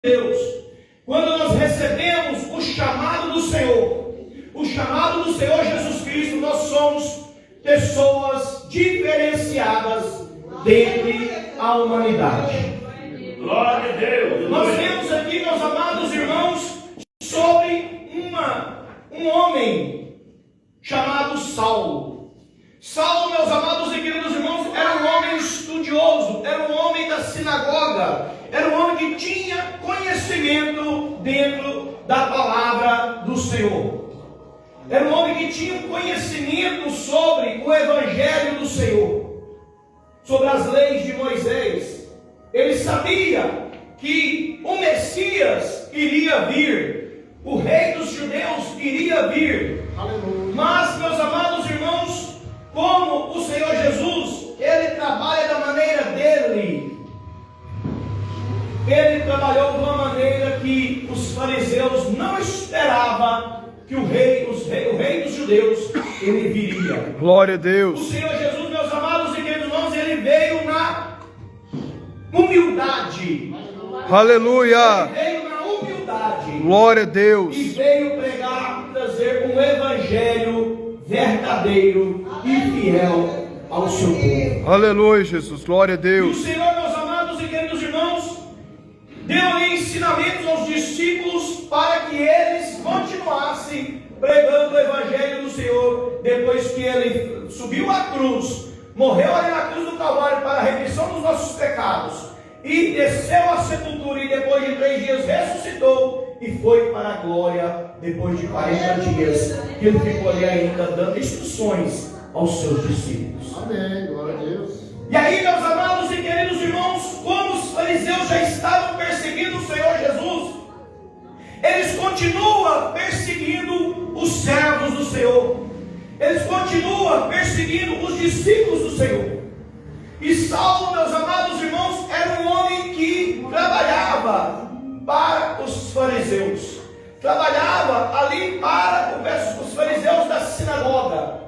Deus, quando nós recebemos o chamado do Senhor Jesus Cristo, nós somos pessoas diferenciadas dentre a humanidade. Glória a Deus. Nós vemos aqui, meus amados irmãos, sobre um homem chamado Saulo. Saulo, meus amados e queridos irmãos, era um homem estudioso, era um homem da sinagoga, era um homem que tinha conhecimento dentro da palavra do Senhor. Era um homem que tinha conhecimento sobre o Evangelho do Senhor, sobre as leis de Moisés. Ele sabia que o Messias iria vir, o Rei dos Judeus iria vir. Aleluia. Mas, meus amados irmãos, como o Senhor Jesus, Ele trabalha da maneira dele. Ele trabalhou de uma maneira que os fariseus não esperavam que o rei dos judeus, ele viria. Glória a Deus. O Senhor Jesus, meus amados e queridos irmãos, ele veio na humildade. Aleluia. Ele veio na humildade. Glória a Deus. E veio pregar, trazer um evangelho verdadeiro e fiel ao seu povo. Aleluia, Jesus. Glória a E o Deus. Senhor, meus amados e queridos irmãos, deu-lhe ensinamentos aos discípulos para que eles continuassem pregando o Evangelho do Senhor, depois que ele subiu à cruz, morreu ali na cruz do Calvário para a remissão dos nossos pecados, e desceu à sepultura, e depois de 3 dias ressuscitou, e foi para a glória, depois de 40 dias, que ele ficou ali ainda dando instruções aos seus discípulos. Amém, glória a Deus. E aí, meus amados e queridos irmãos, como os fariseus já estavam perseguindo o Senhor Jesus, eles continuam perseguindo os servos do Senhor, eles continuam perseguindo os discípulos do Senhor. E Saulo, meus amados irmãos, era um homem que trabalhava para os fariseus, trabalhava ali para os fariseus da sinagoga.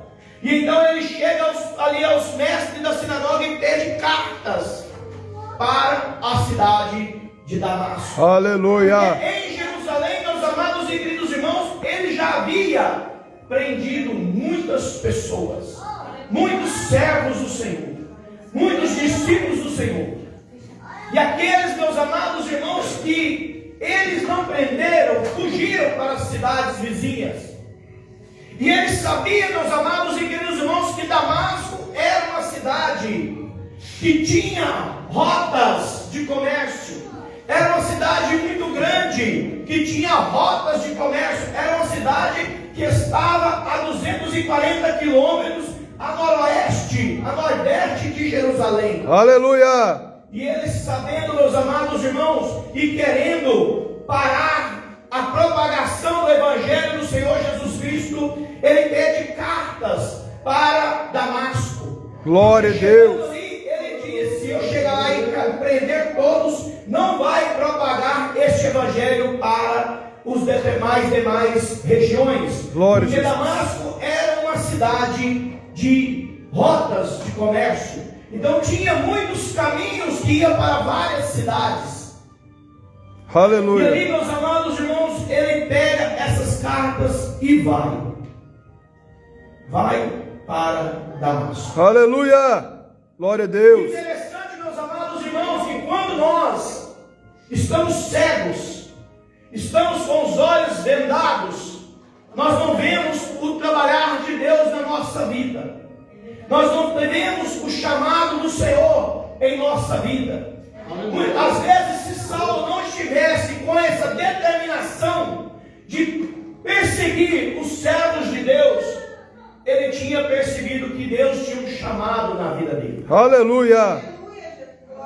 E então ele chega aos mestres da sinagoga e pede cartas para a cidade de Damasco. Aleluia. Porque em Jerusalém, meus amados e queridos irmãos, ele já havia prendido muitas pessoas, muitos servos do Senhor, muitos discípulos do Senhor. E aqueles, meus amados irmãos, que eles não prenderam, fugiram para as cidades vizinhas. E eles sabiam, meus amados e queridos irmãos, que Damasco era uma cidade que tinha rotas de comércio. Era uma cidade muito grande, que tinha rotas de comércio. Era uma cidade que estava a 240 quilômetros a nordeste de Jerusalém. Aleluia. E eles sabendo, meus amados irmãos, e querendo parar a propagação do Evangelho do Senhor Jesus Cristo, ele pede cartas para Damasco. Glória a Deus. Ali, ele disse: se eu chegar lá e prender todos, não vai propagar este Evangelho para os demais regiões. Glória a Porque Jesus. Damasco era uma cidade de rotas de comércio. Então tinha muitos caminhos que iam para várias cidades. E Aleluia. ali, meus amados irmãos, ele pega essas cartas e vai para Damasco. Aleluia. Glória a O Deus. interessante, meus amados irmãos, que quando nós estamos cegos, estamos com os olhos vendados, nós não vemos o trabalhar de Deus na nossa vida. Nós não vemos o chamado do Senhor em nossa vida. Às vezes, se Saulo não estivesse com essa determinação de perseguir os servos de Deus, ele tinha percebido que Deus tinha um chamado na vida dele. Aleluia.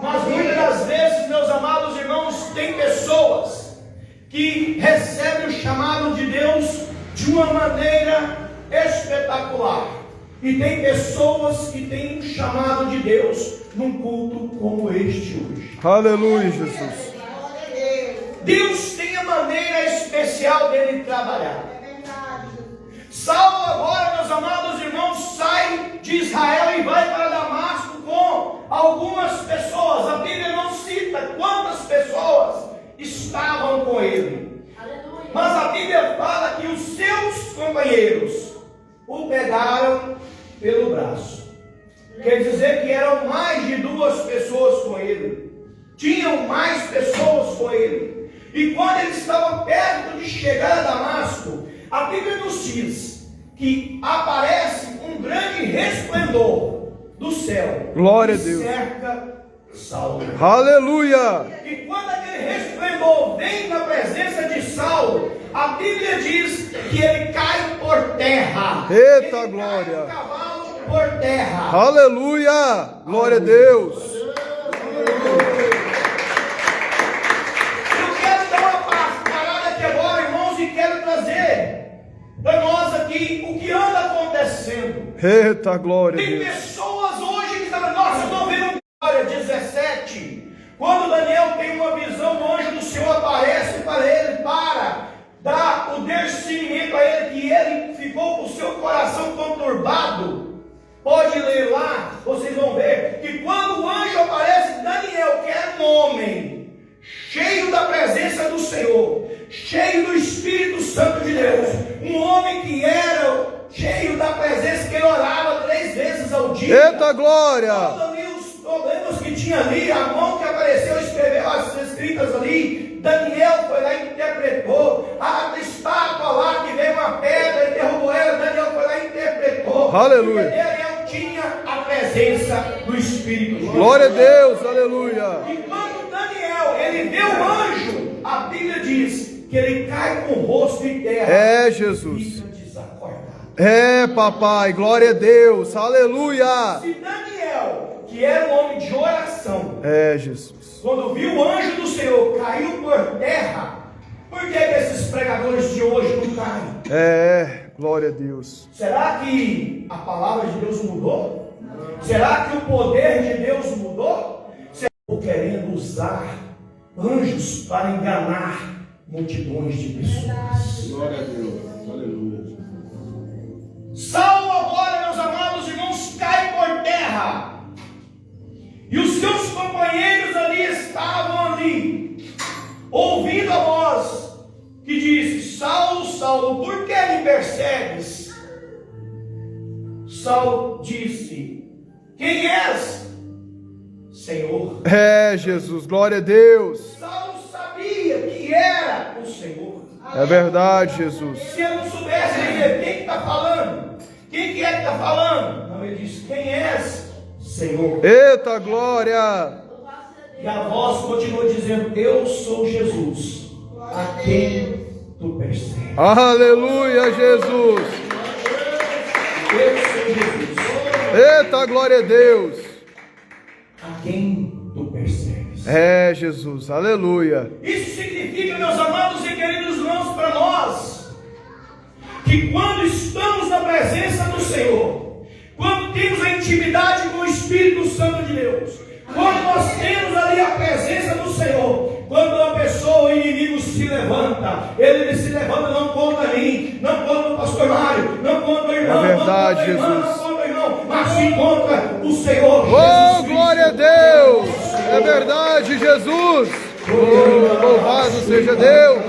Mas muitas das vezes, meus amados irmãos, tem pessoas que recebem o chamado de Deus de uma maneira espetacular. E tem pessoas que têm um chamado de Deus num culto como este hoje. Aleluia, Jesus. Deus tem a maneira especial dele trabalhar. Saulo agora, meus amados irmãos, sai de Israel e vai para Damasco com algumas pessoas. A Bíblia não cita quantas pessoas estavam com ele. Mas a Bíblia fala que os seus companheiros o pegaram pelo braço. Quer dizer que eram mais de 2 pessoas com ele. Tinham mais pessoas com ele. E quando ele estava perto de chegar a Damasco, a Bíblia nos diz que aparece um grande resplendor do céu. Glória a que Deus. cerca Saulo. Aleluia. E quando aquele resplendor vem na presença de Saulo, a Bíblia diz que ele cai por terra. Eita, Ele glória. cai do cavalo por terra. Aleluia. Glória a Deus. Eu quero dar uma parada aqui agora, irmãos, e quero trazer para nós aqui o que anda acontecendo. Eita, glória a Tem Deus. pessoas hoje que estão, nossa, eu estou vendo Glória 17. Quando Daniel tem uma visão, o anjo do Senhor aparece para ele, dar o discernimento a ele, que ele ficou com o seu coração conturbado. Pode ler lá, vocês vão ver que quando o anjo aparece, Daniel, que era um homem cheio da presença do Senhor, cheio do Espírito Santo de Deus, um homem que era cheio da presença, que ele orava 3 vezes ao dia. Eita, glória. Todos ali os problemas que tinha ali, a mão que apareceu, escreveu as escritas ali, Daniel foi lá e interpretou. A estátua lá que veio uma pedra e derrubou ela, Daniel foi lá e interpretou. Aleluia. Porque Daniel tinha a presença do Espírito de Deus. Glória a Deus. Aleluia. E quando Daniel, ele vê o anjo, a Bíblia diz que ele cai com o rosto em terra. É, Jesus. Fica desacordado. É, papai. Glória a Deus. Aleluia. Se Daniel, que era um homem de oração, É, Jesus. quando viu o anjo do Senhor caiu por terra, por que esses pregadores de hoje não caem? É, glória a Deus. Será que a palavra de Deus mudou? Será que o poder de Deus mudou? Será que eu estou querendo usar anjos para enganar multidões de pessoas? Glória a Deus. Aleluia. Saulo agora, meus amados irmãos, cai por terra. E os seus companheiros ali estavam ali, ouvindo a voz que disse: Saulo, Saulo, por que me persegues? Saulo disse: Quem és, Senhor? É, Jesus. Glória a Deus. Saulo sabia que era o Senhor. É verdade, Jesus. Se ele não soubesse, ele dizia: quem que está falando? Quem que é que está falando? Não, ele disse: Quem és, Senhor? Eita, glória. E a voz continua dizendo: Eu sou Jesus, a quem tu persegues. Aleluia, Jesus. Eu sou Jesus, Eita, glória a Deus. a quem tu persegues. É, Jesus. Aleluia. Isso significa, meus amados e queridos irmãos, para nós, que quando estamos na presença do Senhor, quando temos a intimidade com o Espírito Santo de Deus, quando nós temos ali a presença do Senhor, quando uma pessoa, o inimigo se levanta, ele se levanta não contra mim, não contra o pastor Mário, não contra o irmão, É verdade, não contra o irmão, Jesus. não contra o irmão, mas sim contra o Senhor. Oh, Jesus glória a Cristo. Deus. É verdade, Jesus. Oh, louvado seja Deus.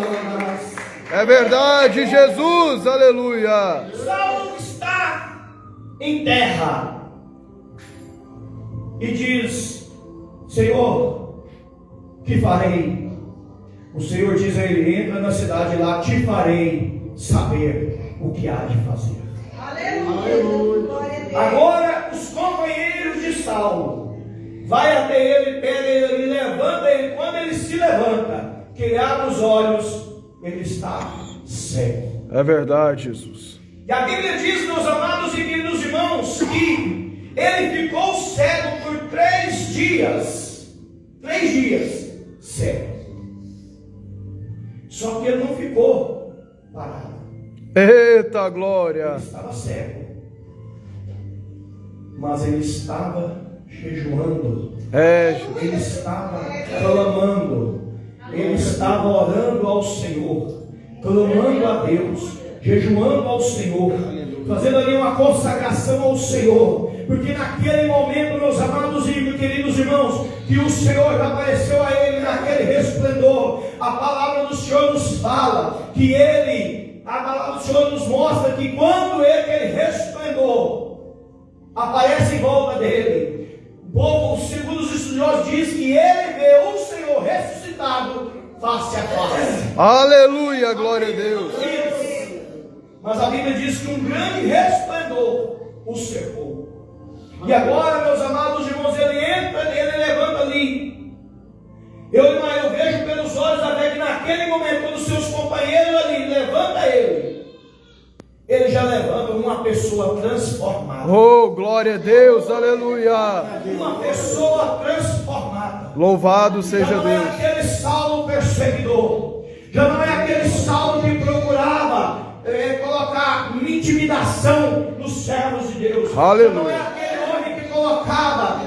É verdade, Jesus. Aleluia. Saulo está em terra e diz: Senhor, que farei? O Senhor diz a ele: entra na cidade lá, te farei saber o que há de fazer. Aleluia. Agora os companheiros de Saulo vai até ele, pega ele e levanta ele. Quando ele se levanta, que ele abre os olhos, ele está cego. É verdade, Jesus. E a Bíblia diz, meus amados e queridos irmãos, que ele ficou cego por 3 dias. 3 dias cego. Só que ele não ficou parado. Eita, Ele glória. estava cego. Mas ele estava jejuando. É, Jesus. Ele estava clamando. Ele estava orando ao Senhor, clamando a Deus, jejuando ao Senhor, fazendo ali uma consagração ao Senhor, porque naquele momento, meus amados e queridos irmãos, que o Senhor apareceu a ele naquele resplendor, a palavra do Senhor nos fala que a palavra do Senhor nos mostra que quando aquele resplendor aparece em volta dele, o povo, segundo os estudiosos, diz que ele vê o Senhor ressuscitado face a face. Aleluia, glória a Deus. Mas a Bíblia diz que um grande resplendor o cercou. E agora, meus amados irmãos, ele entra, ele levanta ali. Eu vejo pelos olhos até que naquele momento, quando os seus companheiros ali levantam ele já levanta uma pessoa transformada. Oh, glória a Deus, aleluia. Uma pessoa transformada. Louvado seja Deus. Já não é aquele Saulo perseguidor. Já não é aquele Saulo que procurava colocar intimidação nos servos de Deus. Aleluia. Já não é aquele homem que colocava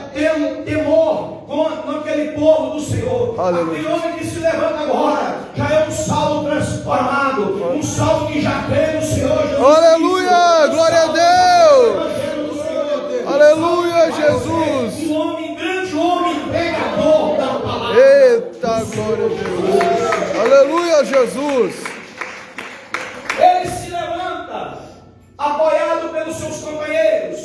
temor naquele povo do Senhor. Aleluia. Aquele homem que se levanta agora já é um Saulo transformado, um Saulo que já crê no Senhor Jesus. Aleluia, glória a Deus. Aleluia, Jesus. Um homem grande, um homem pregador da palavra. Eita, glória a Deus. Aleluia, Jesus. Ele se levanta, apoiado pelos seus companheiros,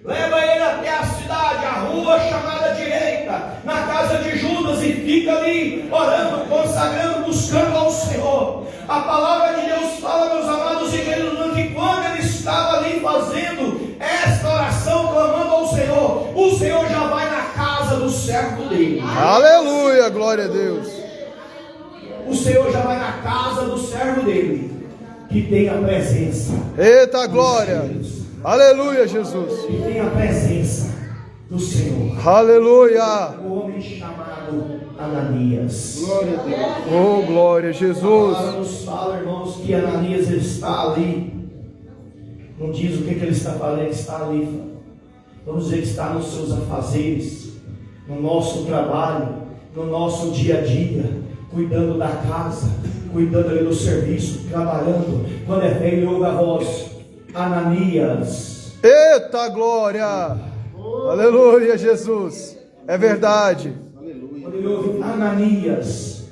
leva ele até a cidade, a rua chamada direita, na casa de Judas, e fica ali orando, consagrando, buscando ao Senhor. A palavra de Deus fala, meus amados irmãos, que quando ele estava ali fazendo esta oração, clamando ao Senhor, o Senhor já vai na casa do servo dele. Aleluia, glória a Deus. O Senhor já vai na casa do servo dele, que tem a presença. Eita, glória. Aleluia, Jesus. Que tem a presença do Senhor. Aleluia. O homem chamado Ananias. Glória a Deus. Oh, glória a Jesus. Agora nos fala, irmãos, que Ananias está ali. Não diz o que ele está fazendo, ele está ali. Vamos dizer que está nos seus afazeres, no nosso trabalho, no nosso dia a dia, cuidando da casa, cuidando ali do serviço, trabalhando. Quando é velho, ele ouve a voz: Ananias. Eita, glória. Aleluia, Jesus. É verdade. Quando ele ouve Ananias,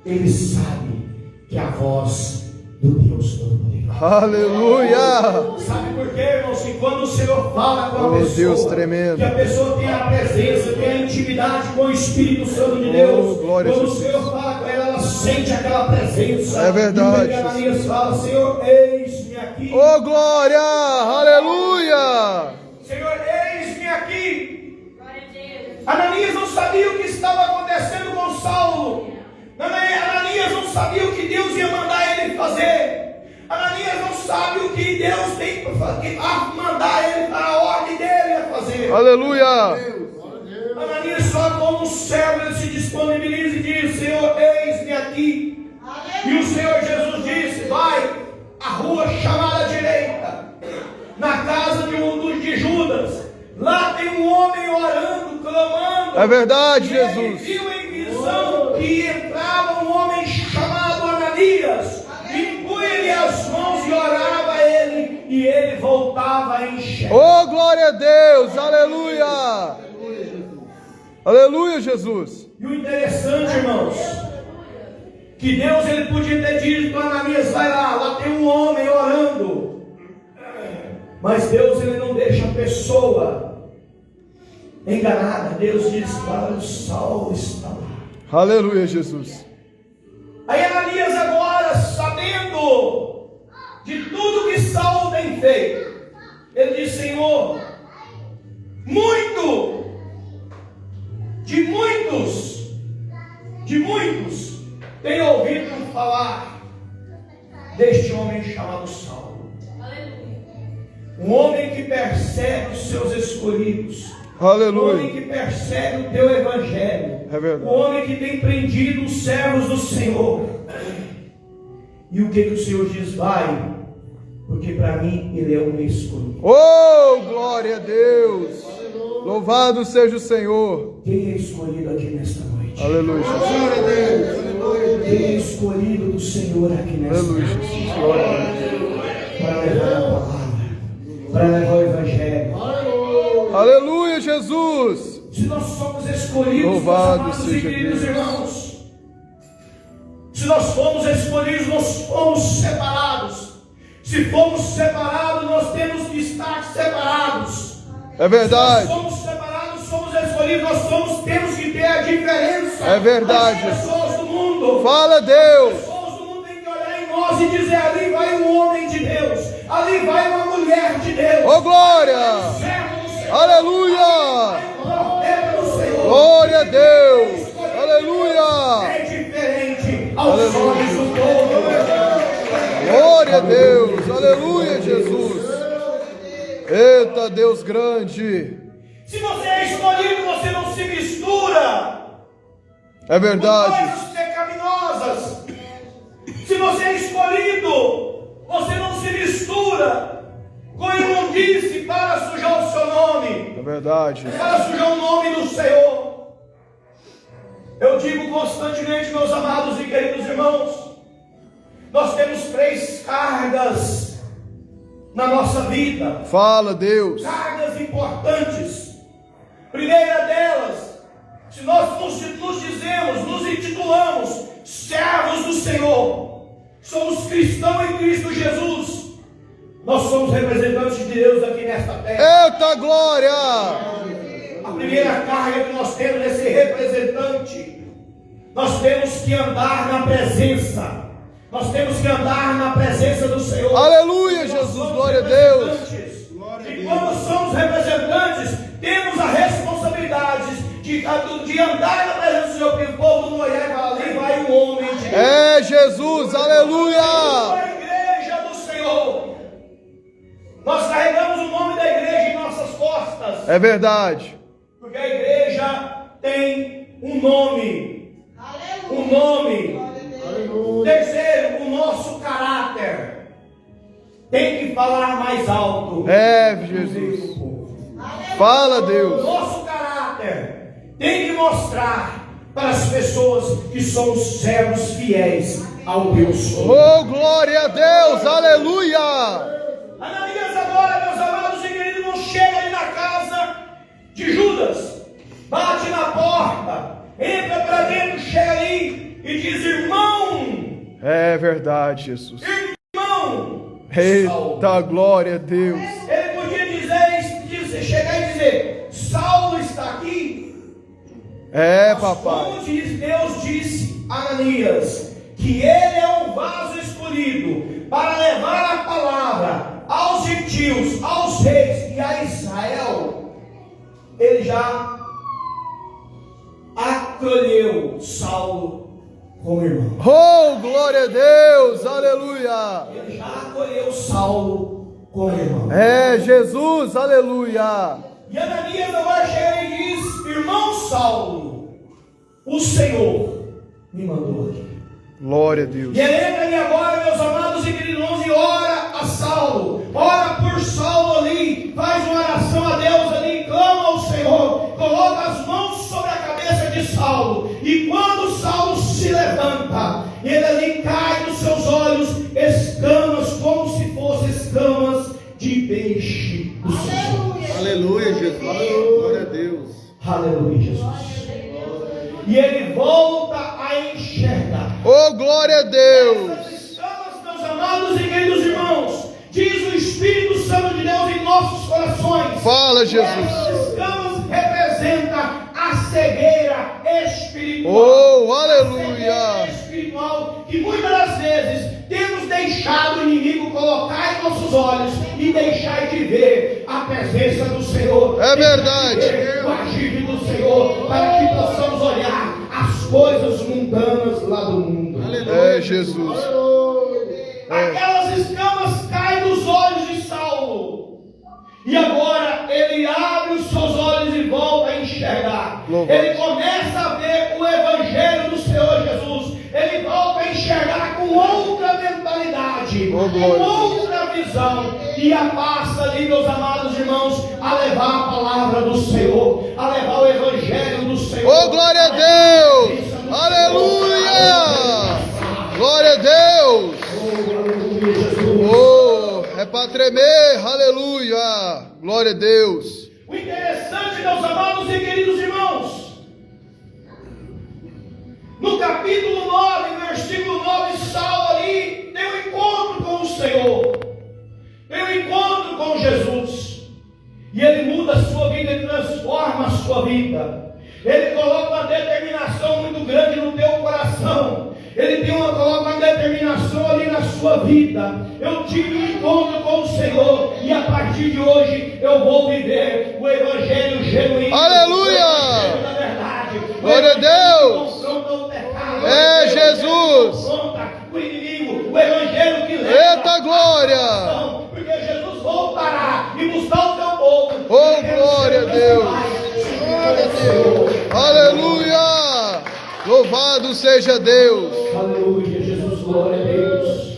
ele sabe que é a voz do Deus Todo-Poderoso. Aleluia. Sabe por quê, irmãos? Que quando o Senhor fala com a pessoa, Deus tremendo, que a pessoa tem a presença, tem a intimidade com o Espírito Santo de Deus. Glória quando a o Senhor fala com ela, ela sente aquela presença. É verdade. E o Ananias fala: Senhor, eis-me aqui. Oh, glória. Aleluia. Senhor, eis-me aqui. Ananias não sabia o que estava acontecendo com Saulo. Ananias não sabia o que Deus ia mandar ele fazer. Ananias não sabe o que Deus tem para mandar ele, para a ordem dele a fazer. Aleluia. Ananias só como um servo, ele se disponibiliza e diz: Senhor, eis-me aqui. E o Senhor Jesus disse: vai à rua chamada direita, na casa de Judas. Lá tem um homem orando, clamando. É verdade, e Jesus. ele viu em visão que entrava um homem chamado Ananias, impunha-lhe as mãos e orava a ele, e ele voltava a enxergar. Oh, glória a Deus. Aleluia. Aleluia, Jesus. E o interessante, irmãos, que Deus ele podia ter dito para Ananias: vai lá tem um homem orando. Mas Deus ele não deixa a pessoa enganada. Deus diz: para o Saulo está lá. Aleluia, Jesus. Aí Ananias agora, sabendo de tudo que Saulo tem feito, ele diz: Senhor, de muitos tenho ouvido falar deste homem chamado Saulo. Um homem que persegue os seus escolhidos. Aleluia. Um homem que persegue o teu evangelho. É verdade. Um homem que tem prendido os servos do Senhor. E o que o Senhor diz? Vai, porque para mim ele é um escolhido. Oh, glória a Deus. Louvado seja o Senhor. Quem é escolhido aqui nesta noite? Aleluia, Jesus. Quem é escolhido do Senhor aqui nesta Aleluia, noite? Jesus. Glória a Deus. Para levar a palavra, para levar o evangelho. Aleluia, Jesus. Se nós somos escolhidos, Louvado meus amados e seja queridos Deus. irmãos, se nós fomos escolhidos, nós fomos separados. Se fomos separados, nós temos que estar separados. É verdade. Se nós somos separados, somos escolhidos, temos que ter a diferença. É verdade. Das pessoas do mundo. Fala, Deus. As pessoas do mundo têm que olhar em nós e dizer: ali vai um homem de Deus, ali vai uma mulher de Deus. Oh, glória! Servo do Senhor. Aleluia! Profeta do Senhor. Glória a Deus! Aleluia! É diferente aos olhos do povo. Glória a Deus! Aleluia, Jesus! Eita, Deus grande! Se você é escolhido, você não se mistura É com verdade. coisas pecaminosas. Se você é escolhido, você não se mistura com imundície para sujar o seu nome, É verdade. para sujar o nome do Senhor. Eu digo constantemente, meus amados e queridos irmãos, nós temos 3 cargas na nossa vida. Fala, Deus. Cargas importantes. Primeira delas, se nós nos intitulamos servos do Senhor, somos cristãos em Cristo Jesus, nós somos representantes de Deus aqui nesta terra. Eita, glória! A primeira carga que nós temos é ser representante. Nós temos que andar na presença. Nós temos que andar na presença do Senhor. Aleluia, Jesus, glória a Deus. E quando somos representantes, temos a responsabilidade de andar na presença do Senhor, porque o povo não olhar e falar: ali vai um homem de Deus. É Jesus, aleluia! A igreja do Senhor. Nós carregamos o nome da igreja em nossas costas. É verdade. Porque a igreja tem um nome. Um nome. Terceiro, o nosso caráter tem que falar mais alto. É, Jesus. Fala, O Deus. nosso caráter tem que mostrar para as pessoas que somos servos fiéis ao Deus. Oh, glória a Deus, aleluia! Ananias agora, meus amados e queridos, não chega ali na casa de Judas, bate na porta, entra para dentro, chega ali e diz: irmão, É verdade, Jesus. irmão, Eita, glória a Deus. Ele podia chegar e dizer: Saulo está aqui. É, Mas papai. como Deus disse a Ananias que ele é um vaso escolhido para levar a palavra aos gentios, aos reis e a Israel, ele já acolheu Saulo como irmão. Oh, glória a Deus, aleluia. Ele já acolheu Saulo como irmão. É, Jesus, aleluia. E Ananias agora chega e diz: irmão Saulo, o Senhor me mandou aqui. Glória a Deus. E ele entra ali agora, meus amados e queridos irmãos, e ora a Saulo, ora por Saulo ali, faz uma oração a Deus ali, clama ao Senhor, coloca as mãos sobre a cabeça de Saulo, e quando Saulo se levanta, ele ali cai dos seus olhos escamas, como se fossem escamas de peixe do Senhor. Aleluia, Jesus. Glória a Deus. Aleluia, Jesus. E ele volta a enxergar. Oh, glória a Deus. Essas escamas, meus amados e queridos irmãos, diz o Espírito Santo de Deus em nossos corações. Fala, Jesus. Essas escamas representam a cegueira espiritual. Oh, A aleluia. cegueira espiritual que muitas das vezes temos deixado o inimigo colocar em nossos olhos e deixar de ver a presença do Senhor. É verdade. De ver o agir do Senhor, para que possamos olhar as coisas mundanas lá do mundo. É, Jesus. Aquelas escamas caem dos olhos de Saulo. E agora ele abre os seus olhos e volta a enxergar. Louvado. Ele começa a ver o Evangelho do Senhor Jesus. Ele volta a enxergar com outra mentalidade, Oh, com glória. outra visão. E a passa ali, meus amados irmãos, a levar a palavra do Senhor, a levar o Evangelho do Senhor. Oh, glória a Deus. Aleluia. Glória a Deus. Oh, é para tremer. Aleluia. Glória a Deus. O interessante, meus amados e queridos irmãos, No capítulo 9, versículo 9, Saulo ali tem um encontro com o Senhor, tem um encontro com Jesus, e ele muda a sua vida, ele transforma a sua vida, ele coloca uma determinação muito grande no teu coração, ele coloca uma determinação ali na sua vida. Eu tive um encontro com o Senhor, e a partir de hoje eu vou viver o evangelho genuíno. Aleluia! O evangelho da verdade. Glória a Deus! Confronta o pecado. É Jesus! Confronta o inimigo. O evangelho que leva. Eita glória! Porque Jesus voltará e buscar o seu povo. Oh, glória a Deus! Aleluia! Louvado seja Deus! Aleluia, Jesus, glória a Deus.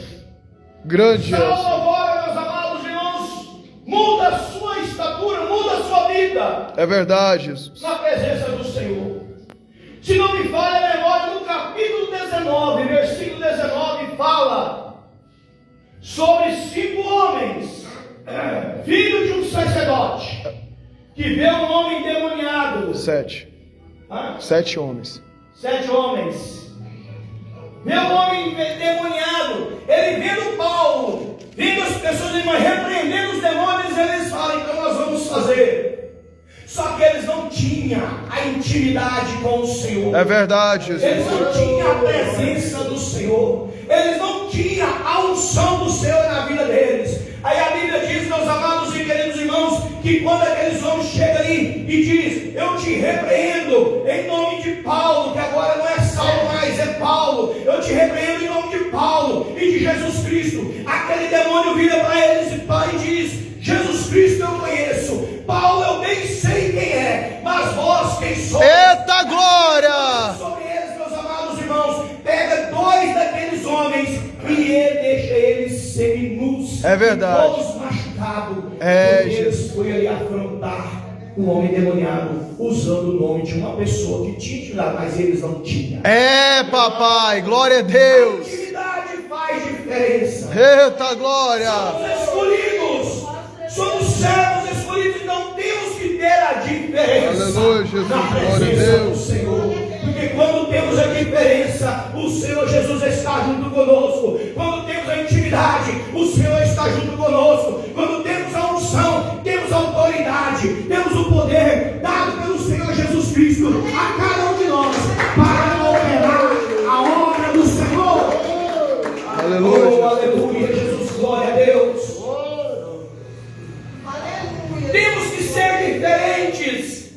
Grande Saulo é. agora, meus amados irmãos, muda a sua estatura, muda a sua vida É verdade, Jesus. na presença do Senhor. Se não me falha a memória, no capítulo 19, versículo 19, fala sobre 5 homens, filhos de um sacerdote, que vê um homem endemoniado. 7 homens. 7 homens. Vê um homem endemoniado. Ele vendo Paulo, vendo as pessoas repreendendo os demônios, eles falam: então nós vamos fazer. Só que eles não tinham a intimidade com o Senhor. É verdade, Eles Jesus. não tinham a presença do Senhor. Eles não tinham a unção do Senhor na vida deles. Aí a Bíblia diz, meus amados e queridos irmãos, que quando aqueles homens chegam ali e diz: eu te repreendo em nome de Paulo, que agora não é Saulo mais, é Paulo. Eu te repreendo em nome de Paulo e de Jesus Cristo. Aquele demônio vira para eles e diz: Jesus Cristo eu conheço, Paulo eu bem sei quem é, mas vós quem sois? Eita glória! Sobre eles, meus amados irmãos, pega 2 daqueles homens e ele deixa eles seminus. É verdade. Todos machucados. É, porque eles foi ali afrontar um homem endemoniado, usando o nome de uma pessoa que tinha intimidade, mas eles não tinham. É, papai, glória a A Deus. intimidade faz diferença. Eita glória! Somos escolhidos, somos servos escolhidos, então temos que ter a diferença. Aleluia, Jesus, na glória a presença Deus. do Senhor. Porque quando temos a diferença, o Senhor Jesus está junto conosco. Quando temos a intimidade, o Senhor está junto conosco. Quando temos a unção, temos a autoridade, temos o poder dado pelo Senhor Jesus Cristo a cada um de nós para operar a obra do Senhor. Aleluia. Oh, aleluia, Jesus, glória a Deus. Temos que ser diferentes.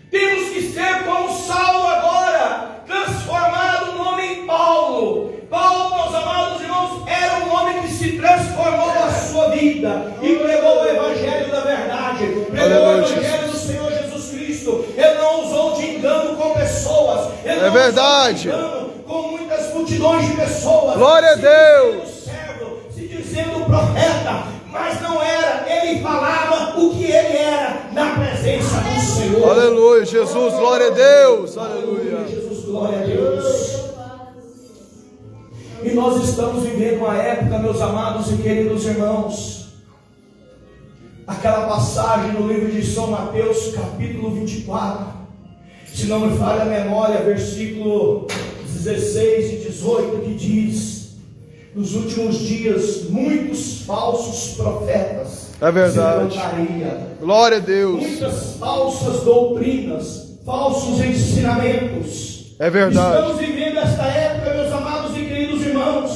Temos que ser como Saulo agora, transformado no homem Paulo. Paulo, meus amados irmãos, era um homem que se transformou a sua vida e pregou o evangelho da verdade. Pregou o evangelho do Senhor Jesus Cristo. Ele não usou de engano com pessoas. Ele não verdade. usou de engano com muitas multidões de pessoas. Glória a Deus. Se dizendo profeta, mas não era. Ele falava o que ele era na presença do Senhor. Aleluia, Jesus, glória a Deus. Aleluia. Jesus, glória a Deus. E nós estamos vivendo uma época, meus amados e queridos irmãos, aquela passagem no livro de São Mateus, capítulo 24, se não me falha a memória, versículo 16 e 18, que diz: nos últimos dias muitos falsos profetas É verdade. se levantariam, Glória a Deus. muitas falsas doutrinas, falsos ensinamentos. É verdade. Estamos vivendo esta época, meus amados e queridos irmãos.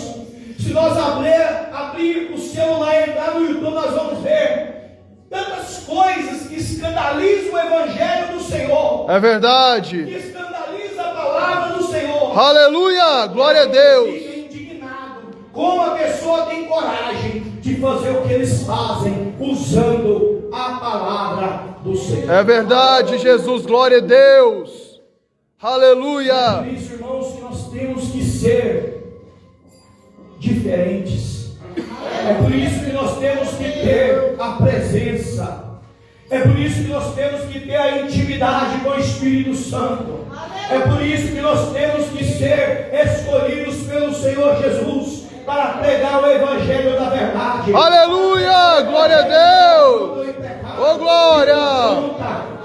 Se nós abrir o celular e entrar no YouTube, nós vamos ver tantas coisas que escandalizam o evangelho do Senhor, É verdade. que escandaliza a palavra do Senhor. Aleluia, glória a Deus. Fica indignado como a pessoa tem coragem de fazer o que eles fazem usando a palavra do Senhor. É verdade, Jesus, glória a Deus. Aleluia. Por isso, irmãos, que nós temos que ser diferentes. É por isso que nós temos que ter a presença. É por isso que nós temos que ter a intimidade com o Espírito Santo. É por isso que nós temos que ser escolhidos pelo Senhor Jesus. para pregar o evangelho da verdade. Aleluia! Glória a Deus! Oh, glória!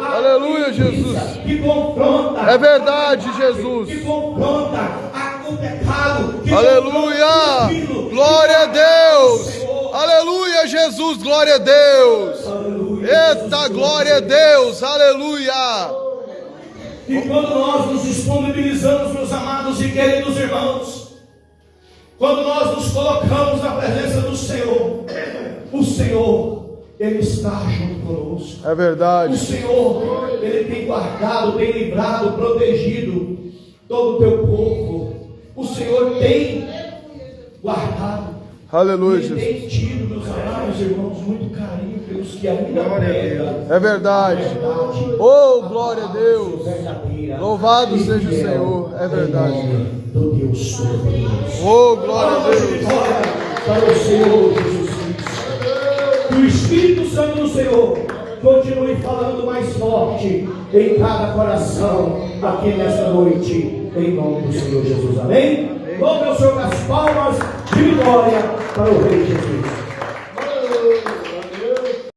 Aleluia, Jesus. Que confronta. É verdade, Jesus. Que confronta o pecado. Aleluia! Glória a Deus! Aleluia, Jesus! Glória a Deus! Eita, glória a Deus! Aleluia! E quando nós nos disponibilizamos, meus amados e queridos irmãos, quando nós nos colocamos na presença do Senhor, o Senhor, Ele está junto conosco. É verdade. O Senhor, Ele tem guardado, tem livrado, protegido todo o teu povo. O Senhor tem guardado. Aleluia, Ele Jesus. tem tido, meus amados irmãos, muito carinho pelos que ainda pregam. É verdade. Oh, glória a Deus. Louvado seja o Senhor. É verdade. Do Deus Todo-Poderoso. Oh, glória a Deus. Vitória para o Senhor Jesus Cristo. Que o Espírito Santo do Senhor continue falando mais forte em cada coração aqui nesta noite, em nome do Senhor Jesus. Amém? Louve o Senhor com as palmas de vitória para o Rei Jesus.